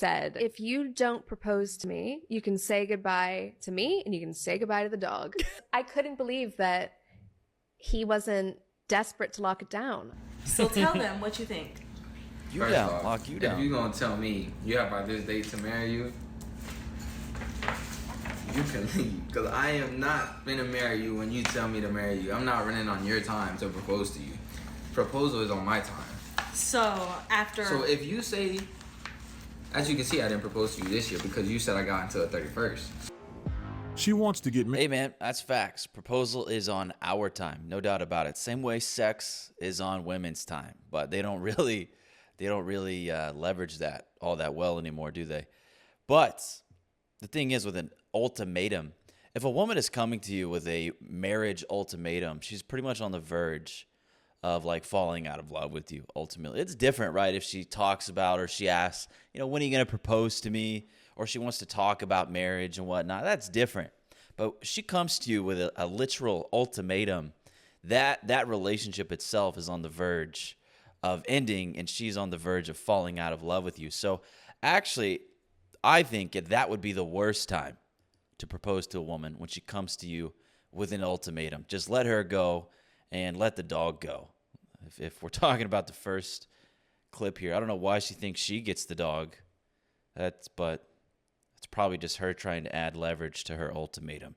said, if you don't propose to me, you can say goodbye to me and you can say goodbye to the dog. I couldn't believe that he wasn't desperate to lock it down. So tell them what you think. You First down, off, lock you down. If you gonna tell me you have by this date to marry you, you can leave. Because I am not gonna marry you when you tell me to marry you. I'm not running on your time to propose to you. Proposal is on my time. So after... So if you say, as you can see, I didn't propose to you this year because you said I got until the 31st. She wants to get married. Hey man, that's facts. Proposal is on our time, no doubt about it. Same way sex is on women's time, but they don't really leverage that all that well anymore, do they? But the thing is, with an ultimatum, if a woman is coming to you with a marriage ultimatum, she's pretty much on the verge of like falling out of love with you. Ultimately, it's different, right? If she talks about, or she asks, when are you going to propose to me? Or she wants to talk about marriage and whatnot, that's different. But she comes to you with a literal ultimatum. That relationship itself is on the verge of ending, and she's on the verge of falling out of love with you. So actually, I think that would be the worst time to propose to a woman, when she comes to you with an ultimatum. Just let her go and let the dog go. If we're talking about the first clip here, I don't know why she thinks she gets the dog. But it's probably just her trying to add leverage to her ultimatum.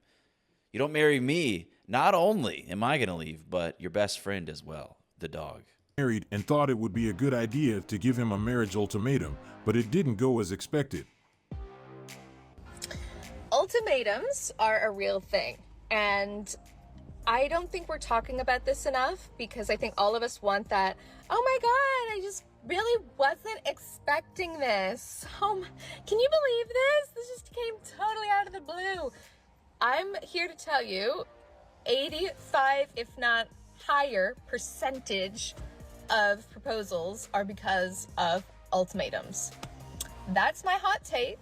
You don't marry me, not only am I going to leave, but your best friend as well, the dog. Married and thought it would be a good idea to give him a marriage ultimatum, but it didn't go as expected. Ultimatums are a real thing, and I don't think we're talking about this enough, because I think all of us want that, oh my God, I just really wasn't expecting this. Can you believe this? This just came totally out of the blue. I'm here to tell you 85, if not higher, percentage of proposals are because of ultimatums. That's my hot take.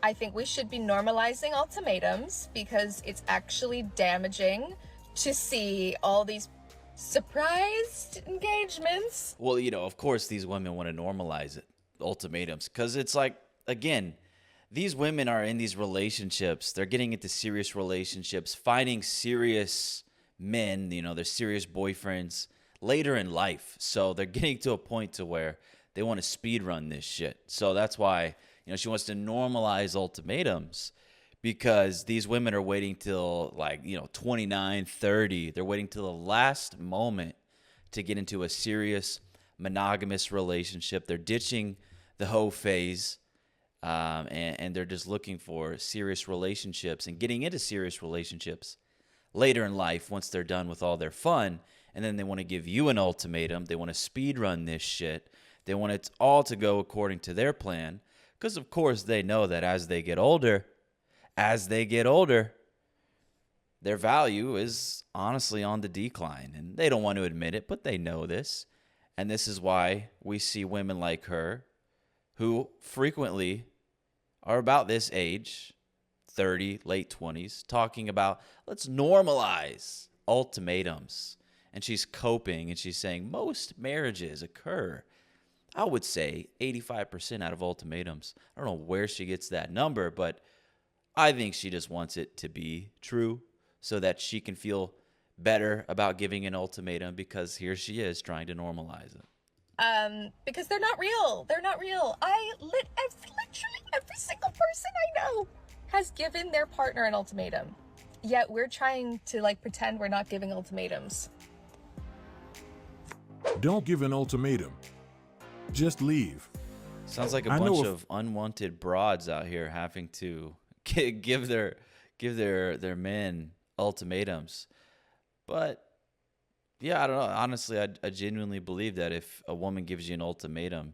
I think we should be normalizing ultimatums, because it's actually damaging to see all these surprised engagements. Well, of course these women want to normalize it, ultimatums, because it's like, again, these women are in these relationships. They're getting into serious relationships, finding serious men, they're serious boyfriends later in life. So they're getting to a point to where they want to speed run this shit. So that's why, she wants to normalize ultimatums, because these women are waiting till 29, 30. They're waiting till the last moment to get into a serious monogamous relationship. They're ditching the hoe phase, and they're just looking for serious relationships and getting into serious relationships later in life once they're done with all their fun. And then they want to give you an ultimatum. They want to speed run this shit. They want it all to go according to their plan, because of course they know that as they get older, their value is honestly on the decline, and they don't want to admit it, but they know this. And this is why we see women like her, who frequently are about this age, 30, late 20s, talking about, let's normalize ultimatums. And she's coping, and she's saying most marriages occur, I would say, 85% out of ultimatums. I don't know where she gets that number, but I think she just wants it to be true so that she can feel better about giving an ultimatum, because here she is trying to normalize it. Because they're not real. They're not real. Literally every single person I know has given their partner an ultimatum. Yet we're trying to pretend we're not giving ultimatums. Don't give an ultimatum. Just leave. Sounds like a bunch of unwanted broads out here having to give their men ultimatums. But yeah, I don't know. Honestly, I genuinely believe that if a woman gives you an ultimatum,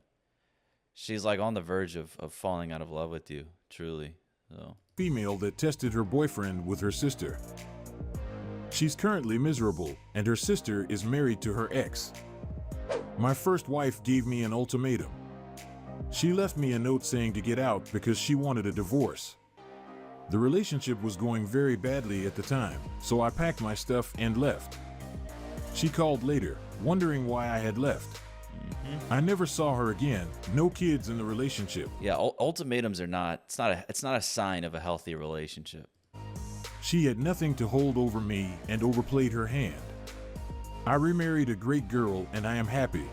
she's on the verge of falling out of love with you, truly. So. Female that tested her boyfriend with her sister. She's currently miserable, and her sister is married to her ex. My first wife gave me an ultimatum. She left me a note saying to get out because she wanted a divorce. The relationship was going very badly at the time, so I packed my stuff and left. She called later, wondering why I had left. I never saw her again. No kids in the relationship. Yeah, ultimatums are not. It's not a sign of a healthy relationship. She had nothing to hold over me and overplayed her hand. I remarried a great girl and I am happy.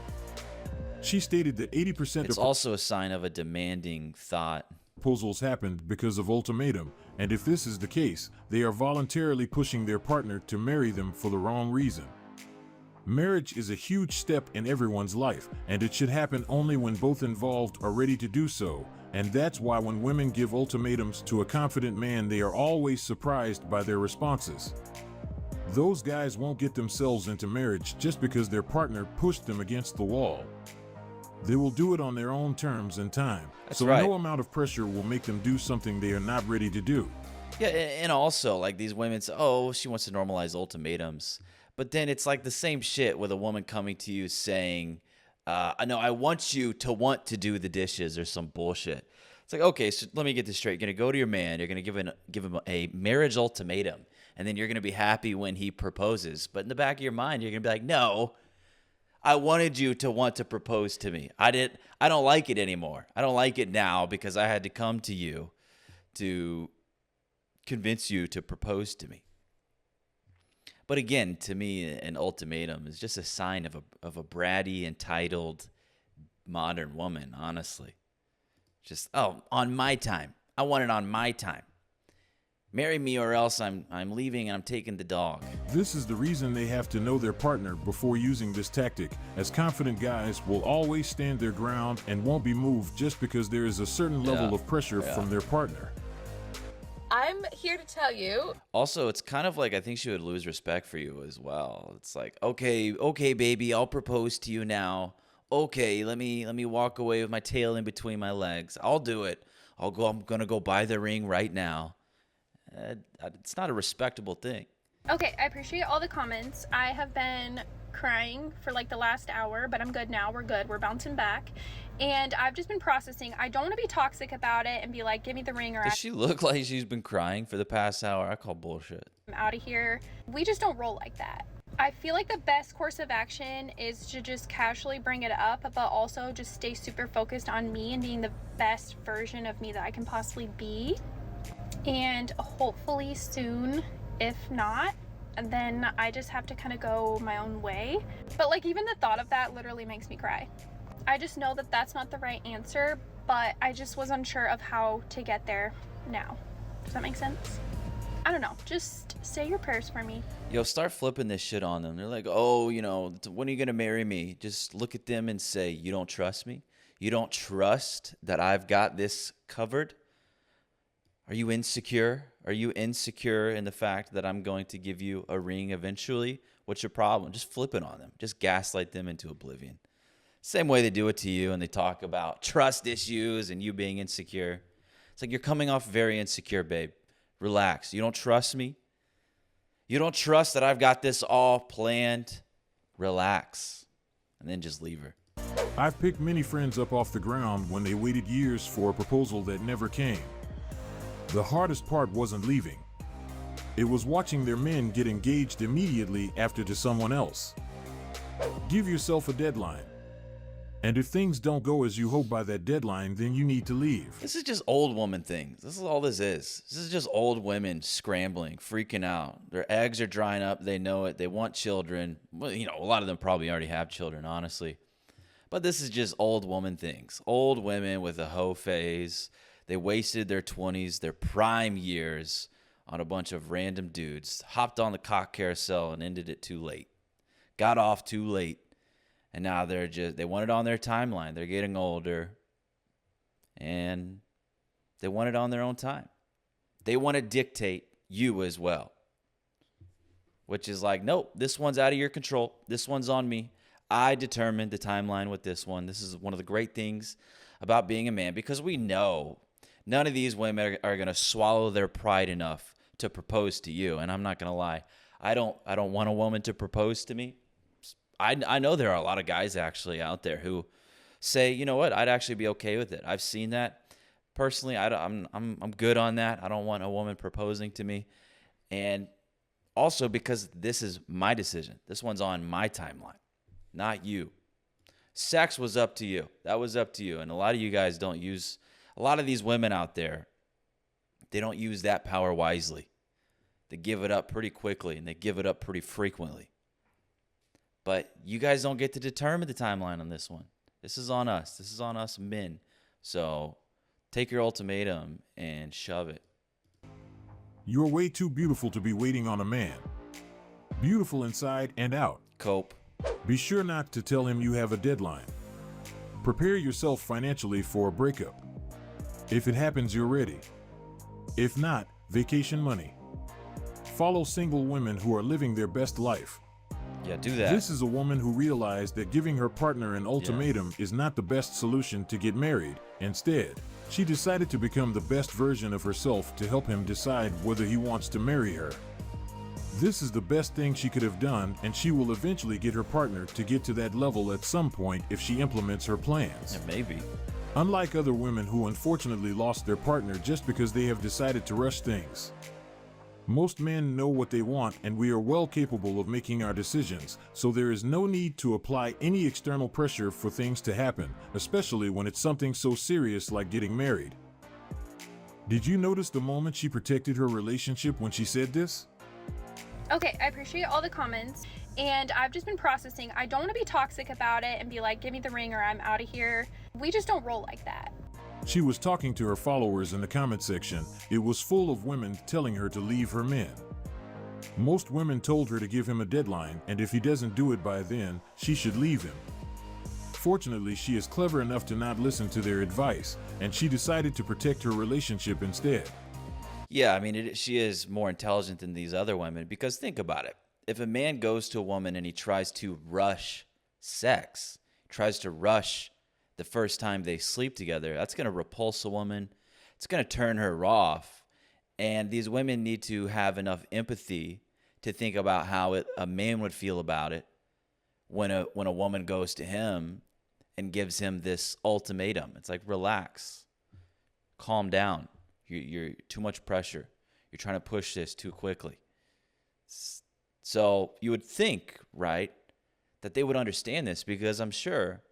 She stated that 80% It's of also a sign of a demanding thought. proposals happened because of ultimatum, and if this is the case, they are voluntarily pushing their partner to marry them for the wrong reason. Marriage is a huge step in everyone's life, and it should happen only when both involved are ready to do so, and that's why when women give ultimatums to a confident man, they are always surprised by their responses. Those guys won't get themselves into marriage just because their partner pushed them against the wall. They will do it on their own terms and time, That's so right. no amount of pressure will make them do something they are not ready to do. Yeah, and also like these women say, oh, she wants to normalize ultimatums, but then it's like the same shit with a woman coming to you saying, "No, I want you to want to do the dishes" or some bullshit. It's like, okay, so let me get this straight. You're gonna go to your man, you're gonna give him a marriage ultimatum, and then you're gonna be happy when he proposes. But in the back of your mind, you're gonna be like, no, I wanted you to want to propose to me. I don't like it anymore. I don't like it now because I had to come to you to convince you to propose to me. But again, to me, an ultimatum is just a sign of a bratty, entitled, modern woman, honestly. Just, oh, on my time. I want it on my time. Marry me or else I'm leaving and I'm taking the dog. This is the reason they have to know their partner before using this tactic, as confident guys will always stand their ground and won't be moved just because there is a certain level of pressure from their partner. I'm here to tell you. Also, it's kind of like I think she would lose respect for you as well. It's like, okay, baby, I'll propose to you now. Okay, let me walk away with my tail in between my legs. I'll do it. I'm gonna go buy the ring right now. It's not a respectable thing. Okay, I appreciate all the comments. I have been crying for like the last hour, but I'm good now. We're good. We're bouncing back. And I've just been processing. I don't want to be toxic about it and be like, give me the ring or Does she look like she's been crying for the past hour? I call bullshit. I'm out of here. We just don't roll like that. I feel like the best course of action is to just casually bring it up, but also just stay super focused on me and being the best version of me that I can possibly be. And hopefully soon, if not, then I just have to kind of go my own way. But like even the thought of that literally makes me cry. I just know that that's not the right answer, but I just was unsure of how to get there now. Does that make sense? I don't know. Just say your prayers for me. Yo, start flipping this shit on them. They're like, oh, when are you going to marry me? Just look at them and say, you don't trust me? You don't trust that I've got this covered? Are you insecure? Are you insecure in the fact that I'm going to give you a ring eventually? What's your problem? Just flip it on them. Just gaslight them into oblivion. Same way they do it to you and they talk about trust issues and you being insecure. It's like you're coming off very insecure, babe. Relax. You don't trust me? You don't trust that I've got this all planned? Relax. And then just leave her. I've picked many friends up off the ground when they waited years for a proposal that never came. The hardest part wasn't leaving. It was watching their men get engaged immediately after to someone else. Give yourself a deadline. And if things don't go as you hope by that deadline, then you need to leave. This is just old woman things. This is all this is. This is just old women scrambling, freaking out. Their eggs are drying up. They know it. They want children. Well, a lot of them probably already have children, honestly. But this is just old woman things. Old women with a hoe phase. They wasted their 20s, their prime years, on a bunch of random dudes. Hopped on the cock carousel and ended it too late. Got off too late. And now they want it on their timeline. They're getting older. And they want it on their own time. They want to dictate you as well. Which is like, nope, this one's out of your control. This one's on me. I determined the timeline with this one. This is one of the great things about being a man. Because we know none of these women are going to swallow their pride enough to propose to you. And I'm not going to lie. I don't want a woman to propose to me. I know there are a lot of guys actually out there who say, you know what, I'd actually be okay with it. I've seen that. Personally, I'm good on that. I don't want a woman proposing to me. And also because this is my decision. This one's on my timeline, not you. Sex was up to you. That was up to you. And a lot of you guys don't use, a lot of these women out there, they don't use that power wisely. They give it up pretty quickly, and they give it up pretty frequently. But you guys don't get to determine the timeline on this one. This is on us. This is on us men. So take your ultimatum and shove it. You're way too beautiful to be waiting on a man. Beautiful inside and out. Cope. Be sure not to tell him you have a deadline. Prepare yourself financially for a breakup. If it happens, you're ready. If not, vacation money. Follow single women who are living their best life. Yeah, do that. This is a woman who realized that giving her partner an ultimatum is not the best solution to get married. Instead, she decided to become the best version of herself to help him decide whether he wants to marry her. This is the best thing she could have done, and she will eventually get her partner to get to that level at some point if she implements her plans. Yeah, maybe. Unlike other women who unfortunately lost their partner just because they have decided to rush things. Most men know what they want, and we are well capable of making our decisions, so there is no need to apply any external pressure for things to happen, especially when it's something so serious like getting married. Did you notice the moment she protected her relationship when she said this? Okay, I appreciate all the comments, and I've just been processing. I don't want to be toxic about it and be like, give me the ring or I'm out of here. We just don't roll like that. She was talking to her followers in the comment section. It was full of women telling her to leave her men. Most women told her to give him a deadline, and if he doesn't do it by then, she should leave him. Fortunately, she is clever enough to not listen to their advice, and she decided to protect her relationship instead. Yeah, I mean, she is more intelligent than these other women, because think about it. If a man goes to a woman and he tries to rush sex, tries to rush the first time they sleep together, that's going to repulse a woman. It's going to turn her off. And these women need to have enough empathy to think about how a man would feel about it when a woman goes to him and gives him this ultimatum. It's like, relax, calm down. You're too much pressure. You're trying to push this too quickly. So you would think, right, that they would understand this, because I'm sure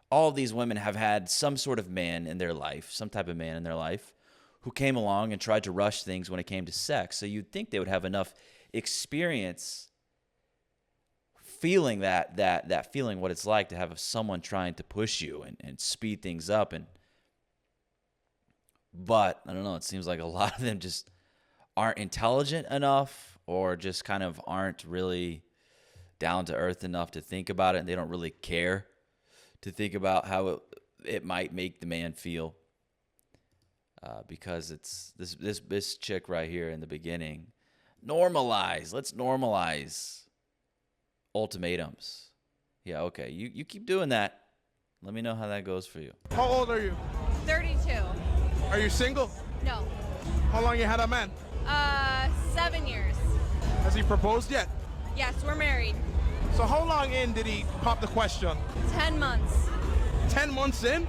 all of these women have had some sort of man in their life, some type of man in their life, who came along and tried to rush things when it came to sex. So you'd think they would have enough experience feeling that feeling, what it's like to have someone trying to push you and speed things up. But I don't know, it seems like a lot of them just aren't intelligent enough, or just kind of aren't really down to earth enough to think about it, and they don't really care to think about how it might make the man feel. Because it's this chick right here in the beginning. Let's normalize ultimatums. Yeah, okay. You keep doing that. Let me know how that goes for you. How old are you? 32. Are you single? No. How long you had a man? 7 years. Has he proposed yet? Yes, we're married. So how long in did he pop the question? 10 months. 10 months in?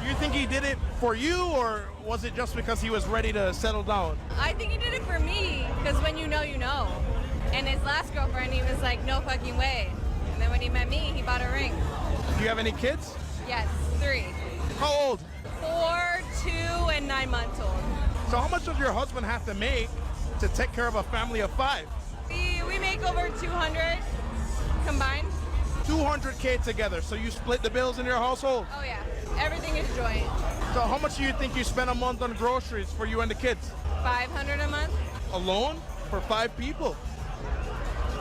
Do you think he did it for you, or was it just because he was ready to settle down? I think he did it for me, because when you know, you know. And his last girlfriend, he was like, no fucking way. And then when he met me, he bought a ring. Do you have any kids? Yes, 3. How old? 4, 2, and 9 months old. So how much does your husband have to make to take care of a family of 5? We make over 200 combined. 200K together, so you split the bills in your household? Oh yeah, everything is joint. So how much do you think you spend a month on groceries for you and the kids? 500 a month. Alone? For 5 people?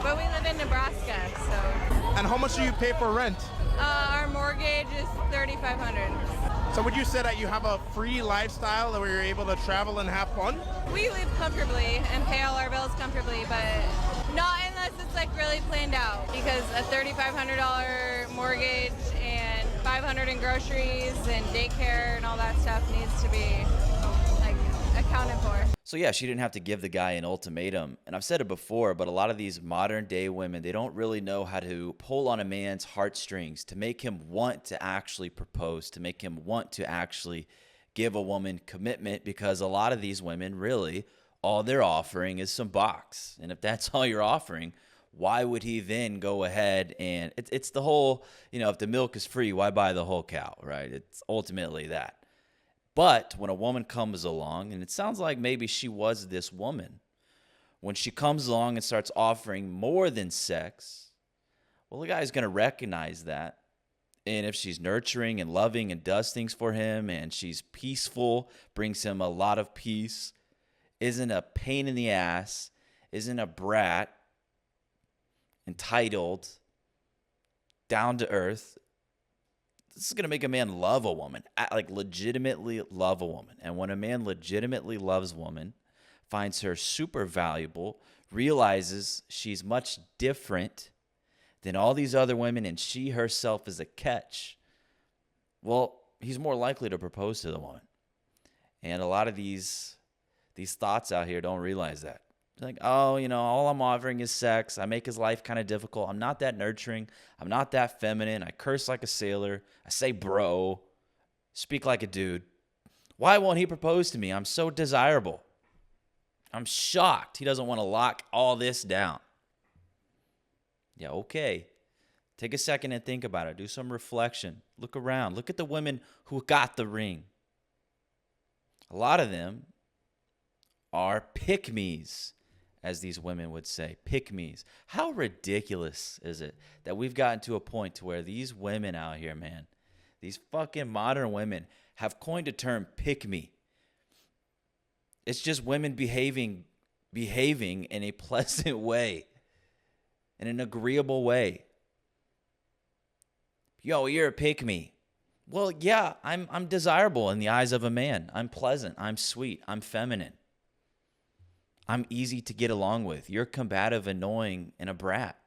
But we live in Nebraska, so. And how much do you pay for rent? Our mortgage is $3,500. So would you say that you have a free lifestyle where you're able to travel and have fun? We live comfortably and pay all our bills comfortably, but not unless it's like really planned out, because a $3,500 mortgage and $500 in groceries and daycare and all that stuff needs to be like accounted for. So yeah, she didn't have to give the guy an ultimatum. And I've said it before, but a lot of these modern day women, they don't really know how to pull on a man's heartstrings to make him want to actually propose, to make him want to actually give a woman commitment, because a lot of these women, really, all they're offering is some box. And if that's all you're offering, why would he then go ahead and it's the whole, if the milk is free, why buy the whole cow, right? It's ultimately that. But when a woman comes along, and it sounds like maybe she was this woman, when she comes along and starts offering more than sex, well, the guy's going to recognize that. And if she's nurturing and loving and does things for him, and she's peaceful, brings him a lot of peace, isn't a pain in the ass, isn't a brat, entitled, down to earth, this is going to make a man love a woman, like legitimately love a woman. And when a man legitimately loves a woman, finds her super valuable, realizes she's much different than all these other women, and she herself is a catch, well, he's more likely to propose to the woman. And a lot of these thoughts out here don't realize that. They're like, oh, all I'm offering is sex. I make his life kind of difficult. I'm not that nurturing. I'm not that feminine. I curse like a sailor. I say bro. Speak like a dude. Why won't he propose to me? I'm so desirable. I'm shocked he doesn't want to lock all this down. Yeah, okay. Take a second and think about it. Do some reflection. Look around. Look at the women who got the ring. A lot of them are pick-me's, as these women would say. Pick-me's. How ridiculous is it that we've gotten to a point to where these women out here, man, these fucking modern women have coined a term pick-me. It's just women behaving in a pleasant way, in an agreeable way. Yo, you're a pick-me. Well, yeah, I'm desirable in the eyes of a man. I'm pleasant. I'm sweet. I'm feminine. I'm easy to get along with. You're combative, annoying, and a brat.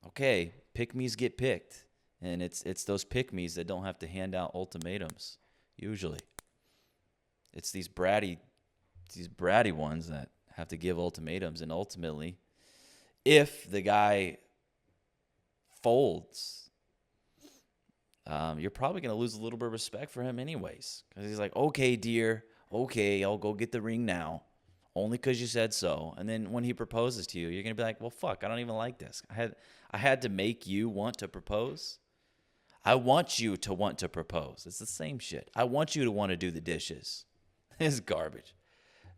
Okay, pick-me's get picked. And it's those pick-me's that don't have to hand out ultimatums, usually. It's these bratty ones that have to give ultimatums. And ultimately, if the guy folds, you're probably going to lose a little bit of respect for him anyways. Because he's like, okay, dear, okay, I'll go get the ring now, only because you said so. And then when he proposes to you, you're going to be like, well, fuck, I don't even like this. I had to make you want to propose. I want you to want to propose. It's the same shit. I want you to want to do the dishes. It's garbage.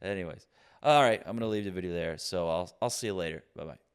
Anyways, all right, I'm going to leave the video there. So I'll see you later. Bye-bye.